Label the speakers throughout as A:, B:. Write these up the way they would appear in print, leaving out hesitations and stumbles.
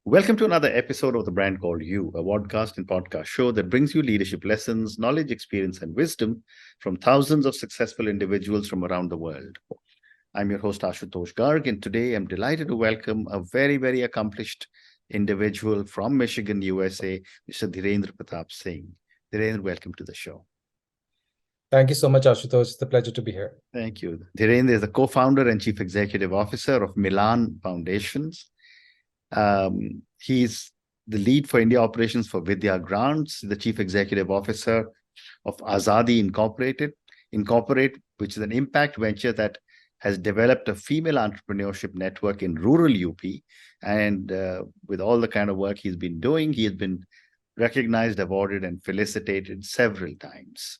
A: Welcome to another episode of The Brand Called You, a podcast and podcast show that brings you leadership lessons, knowledge, experience, and wisdom from thousands of successful individuals from around the world. I'm your host, Ashutosh Garg, and today I'm delighted to welcome a very, very accomplished individual from Michigan, USA, Mr. Dhirendra Pratap Singh. Dhirendra, welcome to the show.
B: Thank you so much, Ashutosh. It's a pleasure to be here.
A: Thank you. Dhirendra is the co-founder and chief executive officer of Milaan Foundations. He's the lead for India operations for Vidya Grants, the chief executive officer of Azadi Incorporate, which is an impact venture that has developed a female entrepreneurship network in rural UP. And with all the kind of work he's been doing, he has been recognized, awarded, and felicitated several times.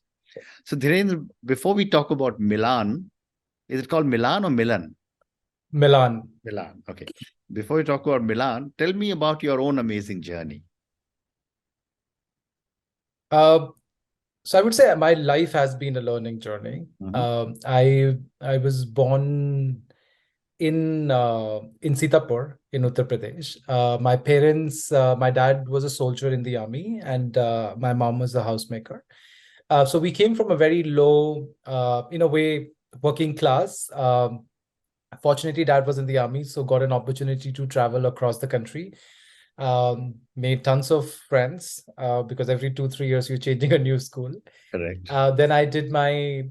A: So Dhirendra, before we talk about Milaan, is it called Milan or Milan?
B: Milaan.
A: Milan. Okay. Before we talk about Milan, tell me about your own amazing journey.
B: So I would say my life has been a learning journey. I was born in Sitapur in Uttar Pradesh. My parents, my dad was a soldier in the army, and my mom was a housemaker. So we came from a very low, in a way, working class. Fortunately, dad was in the army, so got an opportunity to travel across the country. Made tons of friends because every 2-3 years you're changing a new school.
A: Correct.
B: Then I did my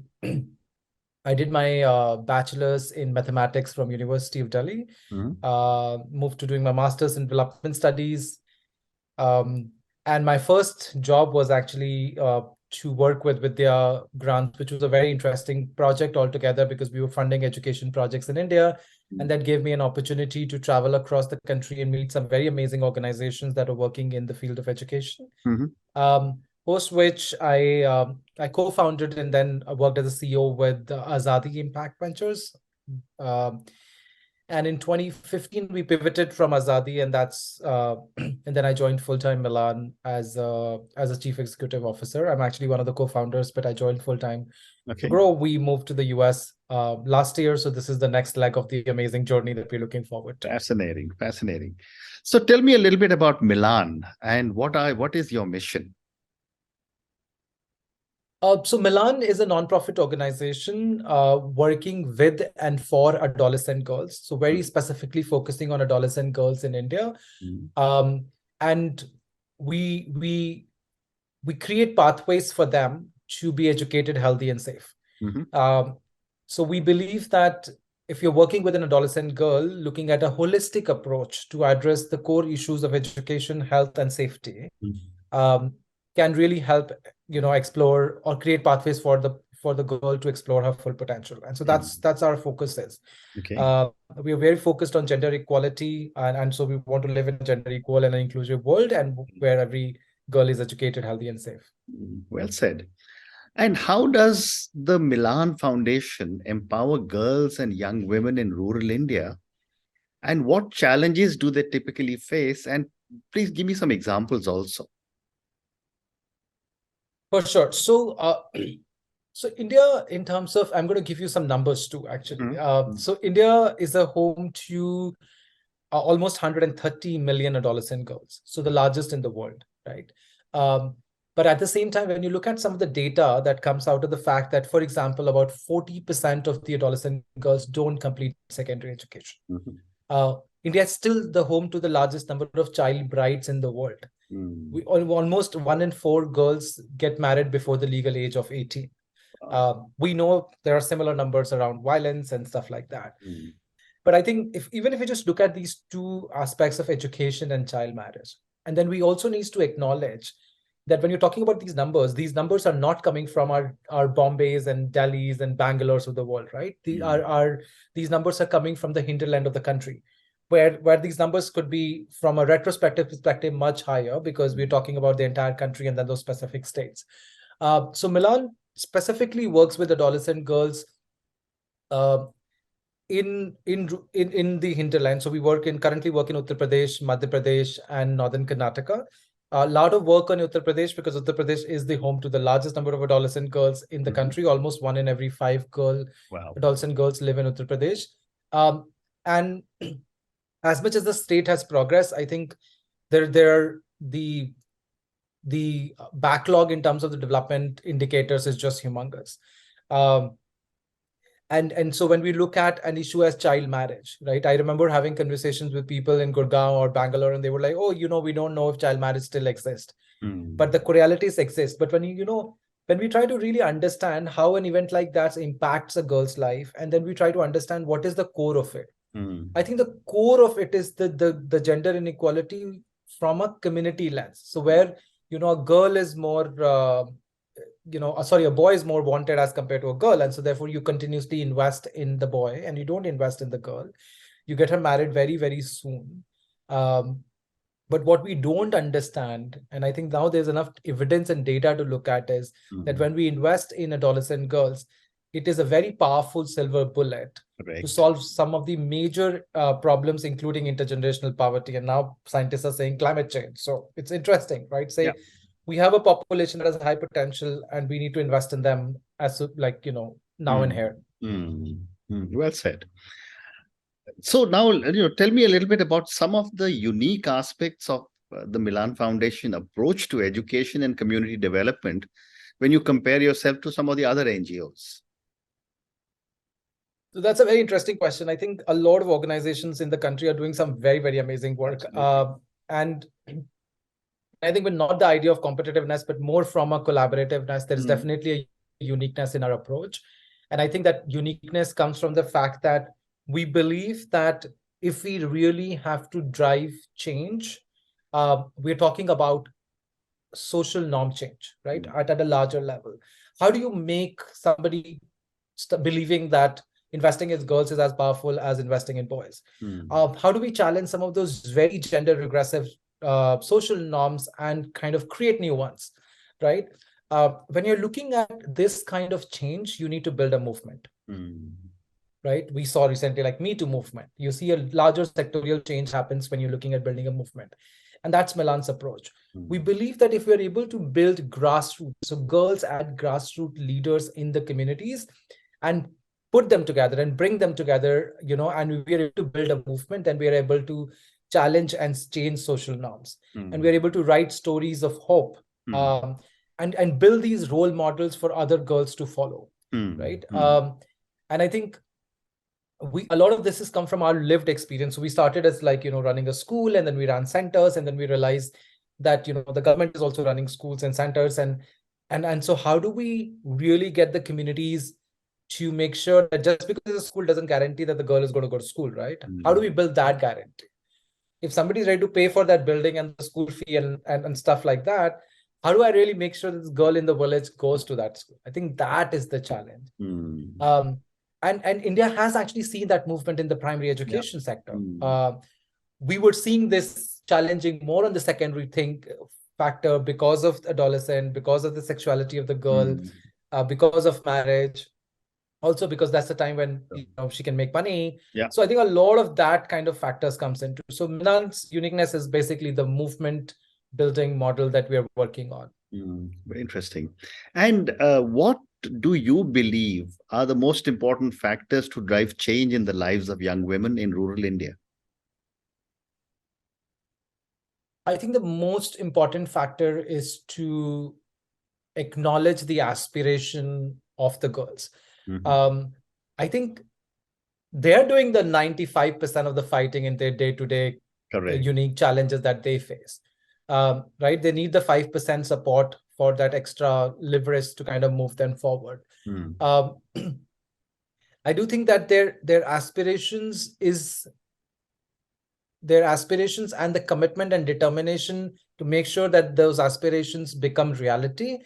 B: bachelor's in mathematics from University of Delhi. Moved to doing my master's in development studies. And my first job was actually to work with Vidya Grants, which was a very interesting project altogether because we were funding education projects in India. And that gave me an opportunity to travel across the country and meet some very amazing organizations that are working in the field of education. Post which I co-founded and then worked as a CEO with Azadi Impact Ventures. And in 2015, we pivoted from Azadi, and that's and then I joined full-time Milaan as a chief executive officer. I'm actually one of the co-founders, but I joined full-time.
A: Okay.
B: Grow, we moved to the US last year, so this is the next leg of the amazing journey that we're looking forward to.
A: Fascinating, fascinating. So tell me a little bit about Milaan and what is your mission?
B: So Milaan is a non-profit organization working with and for adolescent girls. So very specifically focusing on adolescent girls in India. And we create pathways for them to be educated, healthy, and safe. So we believe that if you're working with an adolescent girl, looking at a holistic approach to address the core issues of education, health, and safety, can really help, explore or create pathways for the girl to explore her full potential. And so that's our focus is.
A: Okay.
B: We are very focused on gender equality, and so we want to live in a gender equal and an inclusive world, and where every girl is educated, healthy, and safe.
A: Well said. And how does the Milaan Foundation empower girls and young women in rural India? And what challenges do they typically face? And please give me some examples also.
B: For sure. So India, in terms of, I'm going to give you some numbers too, actually. So India is a home to almost 130 million adolescent girls. So the largest in the world, right? But at the same time, when you look at some of the data that comes out of the fact that, for example, about 40% of the adolescent girls don't complete secondary education. India is still the home to the largest number of child brides in the world. We almost 1 in 4 girls get married before the legal age of 18. We know there are similar numbers around violence and stuff like that. But I think even if we just look at these two aspects of education and child marriage, and then we also need to acknowledge that when you're talking about these numbers are not coming from our Bombays and Delhis and Bangalores of the world, right? These numbers are coming from the hinterland of the country, where these numbers could be, from a retrospective perspective, much higher, because we're talking about the entire country and then those specific states. So Milaan specifically works with adolescent girls in the hinterland. So we currently work in Uttar Pradesh, Madhya Pradesh, and northern Karnataka. A lot of work on Uttar Pradesh because Uttar Pradesh is the home to the largest number of adolescent girls in the country. Almost 1 in every 5 adolescent girls live in Uttar Pradesh. And as much as the state has progressed, I think there are the backlog in terms of the development indicators is just humongous. And so when we look at an issue as child marriage, right? I remember having conversations with people in Gurgaon or Bangalore, and they were like, oh, we don't know if child marriage still exists. But the realities exist. But when when we try to really understand how an event like that impacts a girl's life, and then we try to understand what is the core of it, I think the core of it is the gender inequality from a community lens. So where, a girl is more, a boy is more wanted as compared to a girl. And so therefore you continuously invest in the boy and you don't invest in the girl. You get her married very, very soon. But what we don't understand, and I think now there's enough evidence and data to look at, is that when we invest in adolescent girls, it is a very powerful silver bullet to solve some of the major problems, including intergenerational poverty. And now scientists are saying climate change. So it's interesting, right? We have a population that has high potential and we need to invest in them as now and here.
A: Well said. So now, tell me a little bit about some of the unique aspects of the Milaan Foundation approach to education and community development when you compare yourself to some of the other NGOs.
B: So that's a very interesting question. I think a lot of organizations in the country are doing some very, very amazing work. And I think, but not the idea of competitiveness, but more from a collaborativeness. There is definitely a uniqueness in our approach. And I think that uniqueness comes from the fact that we believe that if we really have to drive change, we're talking about social norm change, right? At a larger level. How do you make somebody believing that investing in girls is as powerful as investing in boys? How do we challenge some of those very gender regressive social norms and kind of create new ones, right? When you're looking at this kind of change, you need to build a movement, right? We saw recently like Me Too movement. You see a larger sectorial change happens when you're looking at building a movement. And that's Milan's approach. We believe that if we're able to build grassroots, so girls add grassroots leaders in the communities and put them together and bring them together, and we are able to build a movement, then we are able to challenge and change social norms. And we're able to write stories of hope and build these role models for other girls to follow, right? And I think a lot of this has come from our lived experience. So we started as running a school, and then we ran centers, and then we realized that, the government is also running schools and centers. And so how do we really get the communities to make sure that just because the school doesn't guarantee that the girl is going to go to school, right? How do we build that guarantee? If somebody's ready to pay for that building and the school fee and stuff like that, how do I really make sure that this girl in the village goes to that school? I think that is the challenge. And India has actually seen that movement in the primary education sector. We were seeing this challenging more on the secondary factor because of adolescent, because of the sexuality of the girl, because of marriage. Also because that's the time when she can make money. So I think a lot of that kind of factors comes into. So Milan's uniqueness is basically the movement building model that we are working on.
A: Very interesting. And what do you believe are the most important factors to drive change in the lives of young women in rural India?
B: I think the most important factor is to acknowledge the aspiration of the girls. I think they're doing the 95% of the fighting in their day-to-day unique challenges that they face. Right? They need the 5% support for that extra leverage to kind of move them forward. I do think that their aspirations and the commitment and determination to make sure that those aspirations become reality.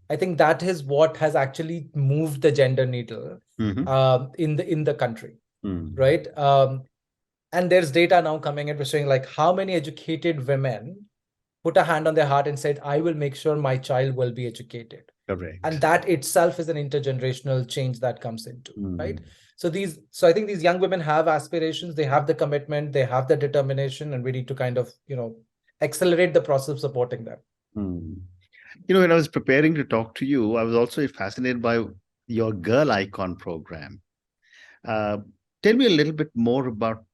B: I think that is what has actually moved the gender needle in the country, right? And there's data now coming in showing like how many educated women put a hand on their heart and said, I will make sure my child will be educated. And that itself is an intergenerational change that comes into, right? So I think these young women have aspirations, they have the commitment, they have the determination, and we need to kind of, accelerate the process of supporting them.
A: When I was preparing to talk to you, I was also fascinated by your Girl Icon program. Tell me a little bit more about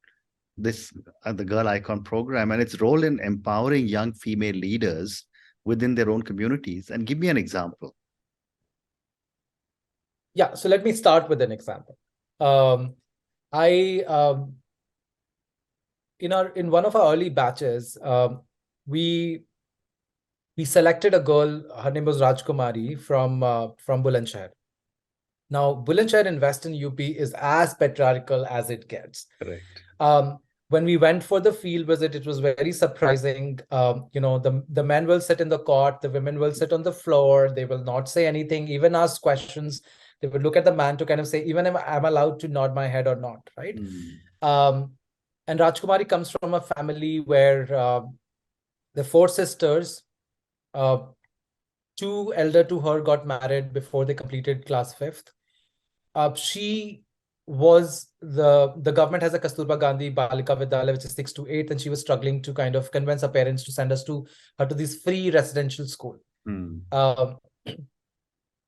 A: this the Girl Icon program and its role in empowering young female leaders within their own communities? And give me an example.
B: Yeah, so let me start with an example. In one of our early batches, we selected a girl. Her name was Rajkumari from Bulandshahr. Now, Bulandshahr in Western UP is as patriarchal as it gets.
A: Correct.
B: When we went for the field visit, it was very surprising. The men will sit in the court, the women will sit on the floor. They will not say anything, even ask questions. They would look at the man to kind of say, even am I allowed to nod my head or not, right? And Rajkumari comes from a family where the four sisters, two elder to her got married before they completed class 5th. She was the government has a Kasturba Gandhi Balika Vidyalaya, which is 6 to 8, and she was struggling to kind of convince her parents to send her to this free residential school.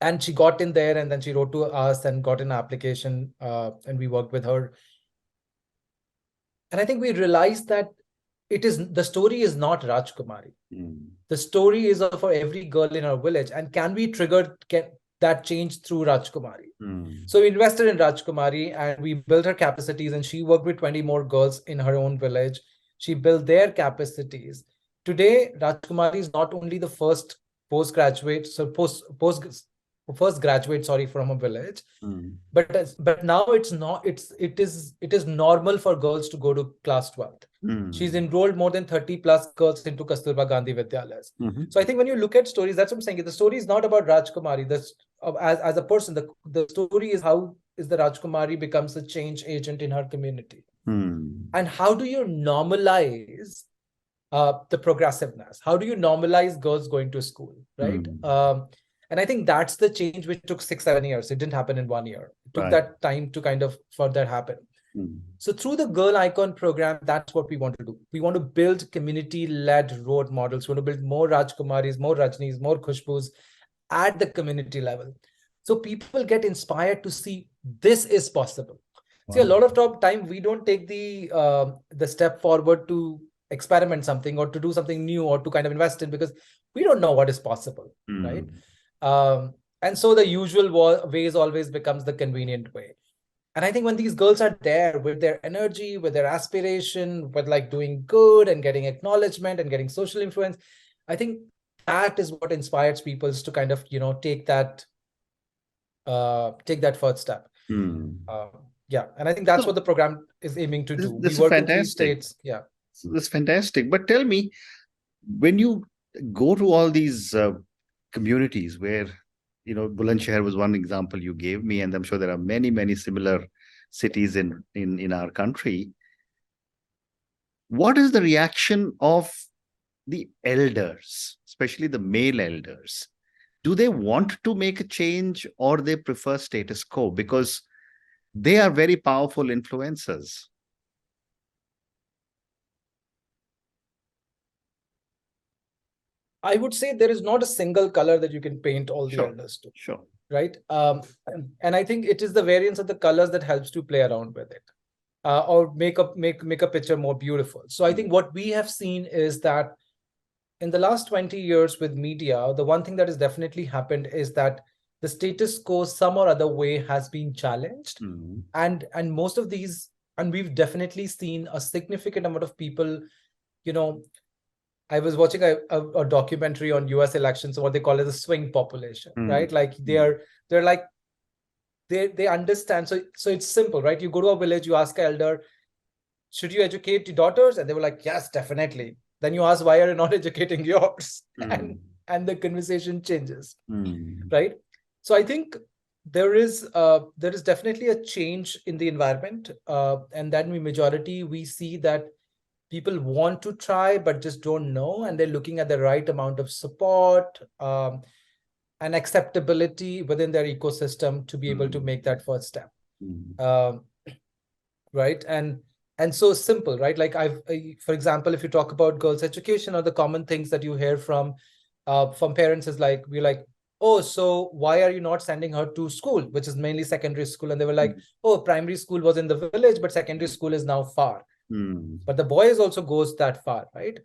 B: And she got in there, and then she wrote to us and got an application, and we worked with her. And I think we realized that the story is not Rajkumari. The story is for every girl in our village. And can we trigger that change through Rajkumari? So we invested in Rajkumari and we built her capacities, and she worked with 20 more girls in her own village. She built their capacities. Today, Rajkumari is not only the first postgraduate, first graduate, from a village, but now it is normal for girls to go to class 12th. She's enrolled more than 30 plus girls into Kasturba Gandhi Vidyalayas. So I think when you look at stories, that's what I'm saying. The story is not about Rajkumari. As a person, the story is how is the Rajkumari becomes a change agent in her community. And how do you normalize the progressiveness? How do you normalize girls going to school, right? And I think that's the change which took 6-7 years. It didn't happen in 1 year. It took that time to kind of for that happen. So through the Girl Icon program, that's what we want to do. We want to build community-led role models. We want to build more Rajkumaris, more Rajnis, more Khushbus at the community level. So people get inspired to see this is possible. See, a lot of time we don't take the step forward to experiment something or to do something new or to kind of invest in, because we don't know what is possible, right? And so the usual ways always becomes the convenient way. And I think when these girls are there with their energy, with their aspiration, with like doing good and getting acknowledgement and getting social influence, I think that is what inspires people to kind of, take that first step. Yeah. And I think that's what the program is aiming to do.
A: This
B: we work
A: is
B: in 3
A: fantastic.
B: states. Yeah.
A: That's fantastic. But tell me, when you go to all these communities where, Bulandshahr was one example you gave me, and I'm sure there are many, many similar cities in our country. What is the reaction of the elders, especially the male elders? Do they want to make a change, or they prefer status quo? Because they are very powerful influencers.
B: I would say there is not a single color that you can paint all the elders to.
A: Sure.
B: Right. And I think it is the variance of the colors that helps to play around with it, or make a picture more beautiful. So I think what we have seen is that in the last 20 years with media, the one thing that has definitely happened is that the status quo some or other way has been challenged. And most of these, and we've definitely seen a significant amount of people, I was watching a documentary on US elections, what they call as a swing population, right? Like they're like, they understand. So it's simple, right? You go to a village, you ask an elder, should you educate your daughters? And they were like, yes, definitely. Then you ask, why are you not educating yours? And the conversation changes, right? So I think there is definitely a change in the environment. And then majority, we see that people want to try, but just don't know. And they're looking at the right amount of support and acceptability within their ecosystem to be able to make that first step. Right. And so simple, right? Like for example, if you talk about girls' education, or the common things that you hear from parents is like, we're like, oh, so why are you not sending her to school, which is mainly secondary school? And they were like, oh, primary school was in the village, but secondary school is now far. But the boys also goes that far, right?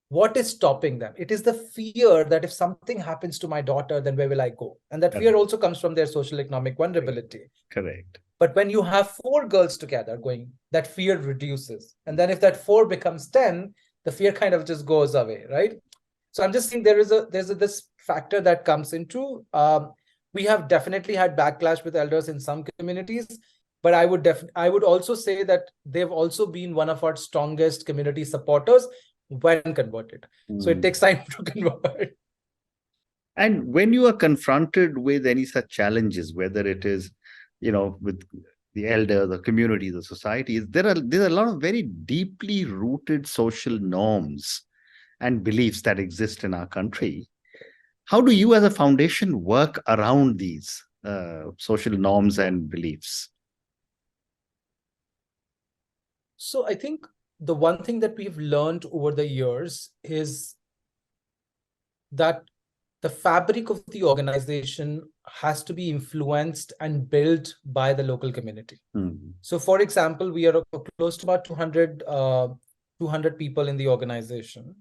B: What is stopping them? It is the fear that if something happens to my daughter, then where will I go? And that fear also comes from their social economic vulnerability.
A: Correct.
B: But when you have 4 girls together going, that fear reduces. And then if that 4 becomes 10, the fear kind of just goes away, right? So I'm just saying there's this factor that comes into, we have definitely had backlash with elders in some communities, but I would also say that they've also been one of our strongest community supporters when converted. So it takes time to convert.
A: And when you are confronted with any such challenges, whether it is, with the elder, the community, the society, there's a lot of very deeply rooted social norms and beliefs that exist in our country. How do you as a foundation work around these social norms and beliefs?
B: So I think the one thing that we've learned over the years is that the fabric of the organization has to be influenced and built by the local community. So for example, we are close to about 200 people in the organization.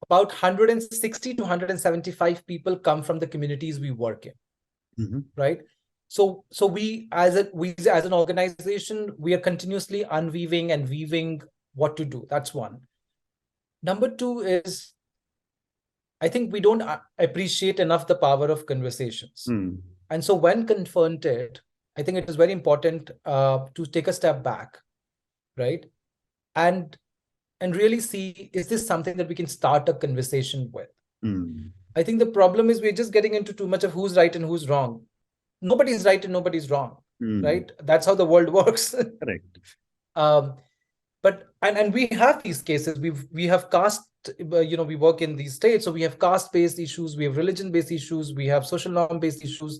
B: About 160 to 175 people come from the communities we work in, right? So we as an organization, we are continuously unweaving and weaving what to do. That's one. Number two is, I think we don't appreciate enough the power of conversations. And so when confronted, I think it is very important to take a step back, right? And really see, is this something that we can start a conversation with? I think the problem is we're just getting into too much of who's right and who's wrong. Nobody's right and nobody's wrong, right? That's how the world works.
A: Correct.
B: But we have these cases. We have caste, we work in these states, so we have caste-based issues, we have religion-based issues, we have social norm-based issues.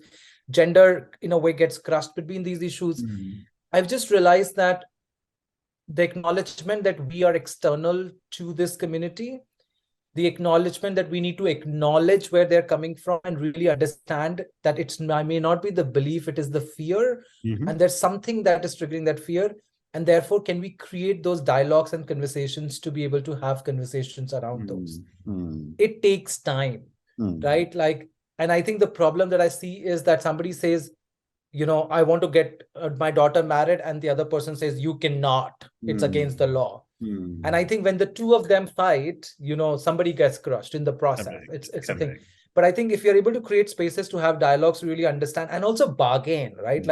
B: Gender, in a way, gets crushed between these issues. I've just realized that the acknowledgement that we are external to this community, the acknowledgement that we need to acknowledge where they're coming from and really understand that it may not be the belief, it is the fear, and there's something that is triggering that fear. And therefore, can we create those dialogues and conversations to be able to have conversations around those? It takes time, right? And I think the problem that I see is that somebody says, I want to get my daughter married, and the other person says, you cannot, it's against the law. And I think when the two of them fight, somebody gets crushed in the process. Correct. It's a thing. But I think if you're able to create spaces to have dialogues, to really understand, and also bargain, right?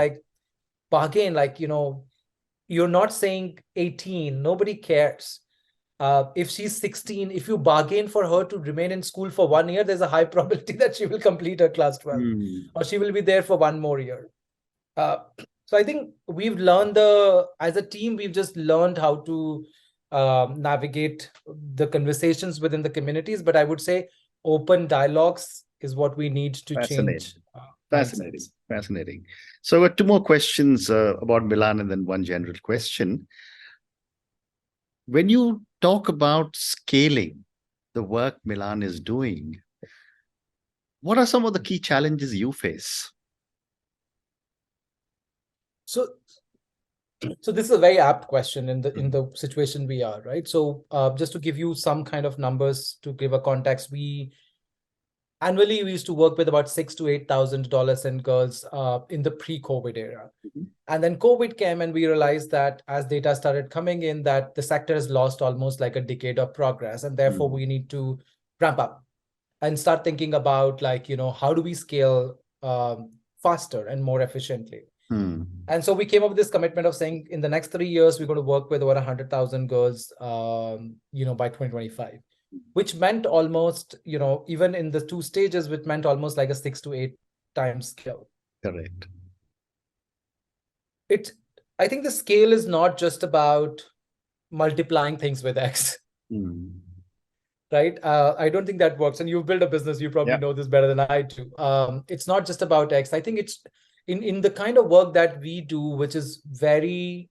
B: You're not saying 18, nobody cares. If she's 16, if you bargain for her to remain in school for 1 year, there's a high probability that she will complete her class 12 or she will be there for 1 more year. So I think we've learned as a team, we've just learned how to navigate the conversations within the communities. But I would say open dialogues is what we need to change.
A: Fascinating. So 2 more questions about Milaan and then one general question. When you talk about scaling the work Milaan is doing, what are some of the key challenges you face?
B: So this is a very apt question in the situation we are, right? So just to give you some kind of numbers to give a context, annually, we used to work with about 6,000 to 8,000 adolescent girls in the pre-COVID era. And then COVID came and we realized that as data started coming in, that the sector has lost almost like a decade of progress. And therefore, we need to ramp up and start thinking about how do we scale faster and more efficiently? And so we came up with this commitment of saying in the next 3 years, we're going to work with over 100,000 girls, by 2025. Which meant almost, even in the 2 stages, which meant almost like a 6 to 8 times scale.
A: Correct.
B: I think the scale is not just about multiplying things with X, right? I don't think that works. And you've built a business, you probably know this better than I do. It's not just about X. I think it's in the kind of work that we do, which is very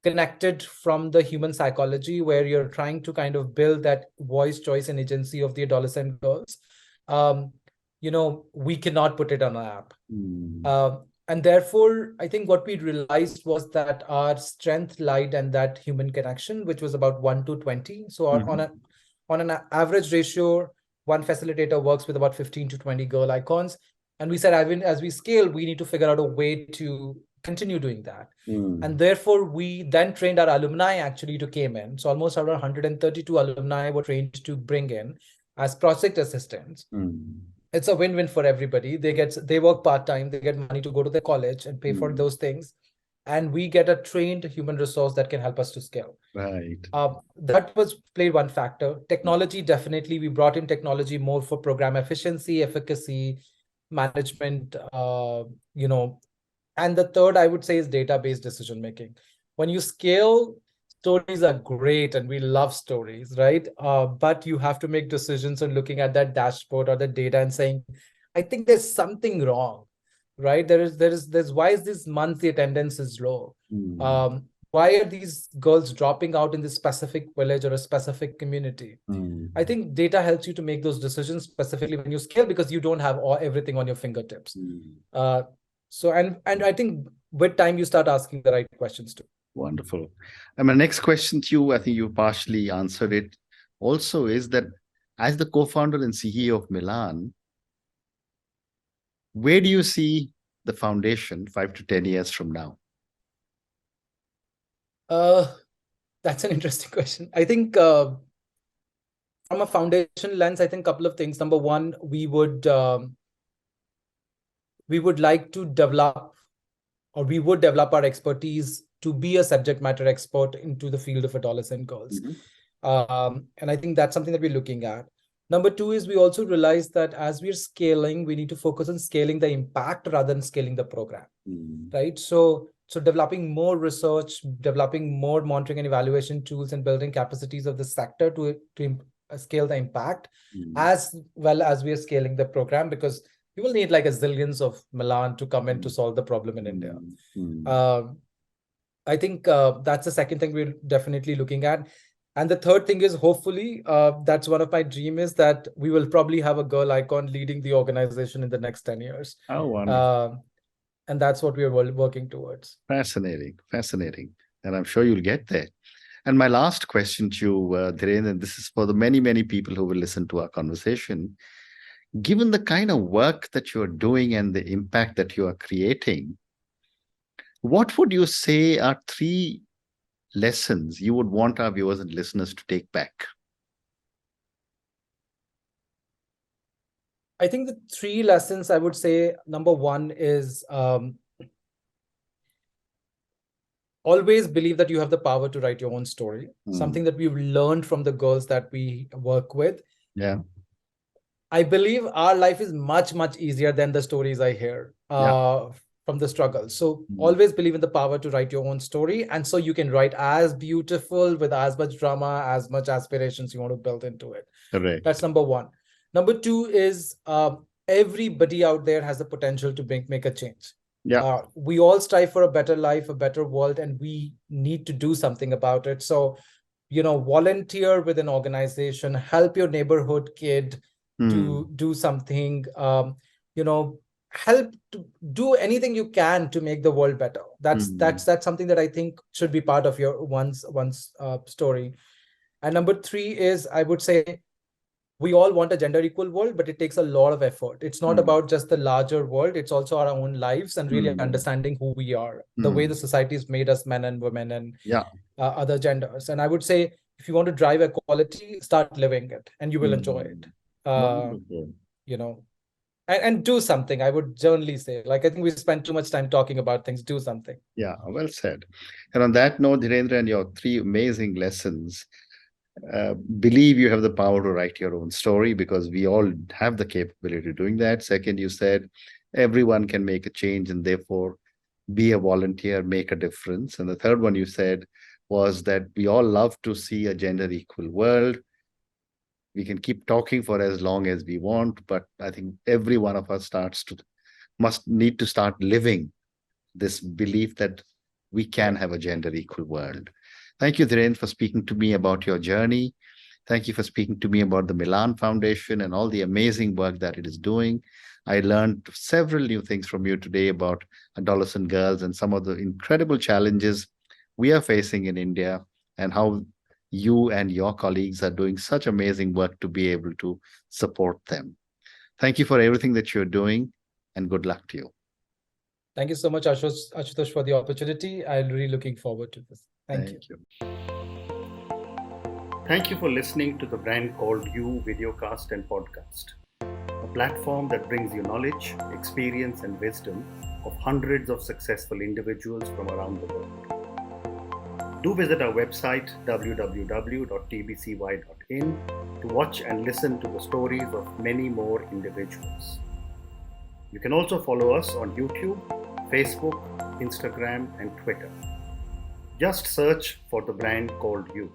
B: connected from the human psychology, where you're trying to kind of build that voice, choice, and agency of the adolescent girls. We cannot put it on an app. And therefore, I think what we realized was that our strength lied in that human connection, which was about 1 to 20. So on an average ratio, one facilitator works with about 15 to 20 girl icons. And we said, as we scale, we need to figure out a way to continue doing that. And therefore, we then trained our alumni actually to came in. So almost around 132 alumni were trained to bring in as project assistants. It's a win-win for everybody. They work part-time, they get money to go to the college and pay for those things. And we get a trained human resource that can help us to scale.
A: Right.
B: That played one factor. Technology, definitely, we brought in technology more for program efficiency, efficacy, management, and the third, I would say, is database decision-making. When you scale, stories are great and we love stories, right? But you have to make decisions on looking at that dashboard or the data and saying, I think there's something wrong, right? There's why is this month the attendance is low? Why are these girls dropping out in this specific village or a specific community? I think data helps you to make those decisions, specifically when you scale, because you don't have everything on your fingertips. And I think with time, you start asking the right questions too.
A: Wonderful. And my next question to you, I think you partially answered it also, is that as the co-founder and CEO of Milaan, where do you see the foundation 5 to 10 years from now?
B: That's an interesting question. I think from a foundation lens, I think a couple of things. Number one, we would like to develop, or we would develop our expertise to be a subject matter expert into the field of adolescent girls. And I think that's something that we're looking at. Number two is we also realize that as we're scaling, we need to focus on scaling the impact rather than scaling the program, right? So developing more research, developing more monitoring and evaluation tools, and building capacities of the sector to scale the impact, as well as we are scaling the program, because you will need like a zillions of Milaan to come in to solve the problem in India. I think that's the second thing we're definitely looking at. And the third thing is, hopefully, that's one of my dreams, is that we will probably have a girl icon leading the organization in the next 10 years.
A: Oh, wonderful.
B: And that's what we are working towards.
A: Fascinating, fascinating. And I'm sure you'll get there. And my last question to you, Dhirendra, and this is for the many, many people who will listen to our conversation. Given the kind of work that you're doing and the impact that you are creating, what would you say are 3 lessons you would want our viewers and listeners to take back?
B: I think the 3 lessons I would say, number one is always believe that you have the power to write your own story. Something that we've learned from the girls that we work with.
A: Yeah.
B: I believe our life is much, much easier than the stories I hear from the struggle. So always believe in the power to write your own story. And so you can write as beautiful, with as much drama, as much aspirations you want to build into it.
A: Correct.
B: That's number one. Number two is everybody out there has the potential to make a change.
A: Yeah.
B: We all strive for a better life, a better world, and we need to do something about it. So, volunteer with an organization, help your neighborhood kid to do something, help to do anything you can to make the world better. That's something that I think should be part of your one's story. And number 3 is, I would say, we all want a gender equal world, but it takes a lot of effort. It's not about just the larger world. It's also our own lives and really understanding who we are, the way the society has made us men and women and other genders. And I would say, if you want to drive equality, start living it and you will enjoy it. And do something. I would generally say, I think we spend too much time talking about things. Do something.
A: Yeah, well said. And on that note, Dhirendra, and your 3 amazing lessons, believe you have the power to write your own story, because we all have the capability of doing that. Second, you said everyone can make a change, and therefore be a volunteer, make a difference. And the third one you said was that we all love to see a gender equal world. We can keep talking for as long as we want, but I think every one of us must need to start living this belief that we can have a gender equal world. Thank you, Dhirendra, for speaking to me about your journey. Thank you for speaking to me about the Milaan Foundation and all the amazing work that it is doing. I learned several new things from you today about adolescent girls and some of the incredible challenges we are facing in India, and how you and your colleagues are doing such amazing work to be able to support them. Thank you for everything that you're doing, and good luck to you.
B: Thank you so much, Ashutosh, for the opportunity. I'm really looking forward to this. Thank you.
A: Thank you for listening to the Brand Called You videocast and podcast, a platform that brings you knowledge, experience, and wisdom of hundreds of successful individuals from around the world. Do visit our website www.tbcy.in to watch and listen to the stories of many more individuals. You can also follow us on YouTube, Facebook, Instagram, and Twitter. Just search for the Brand Called You.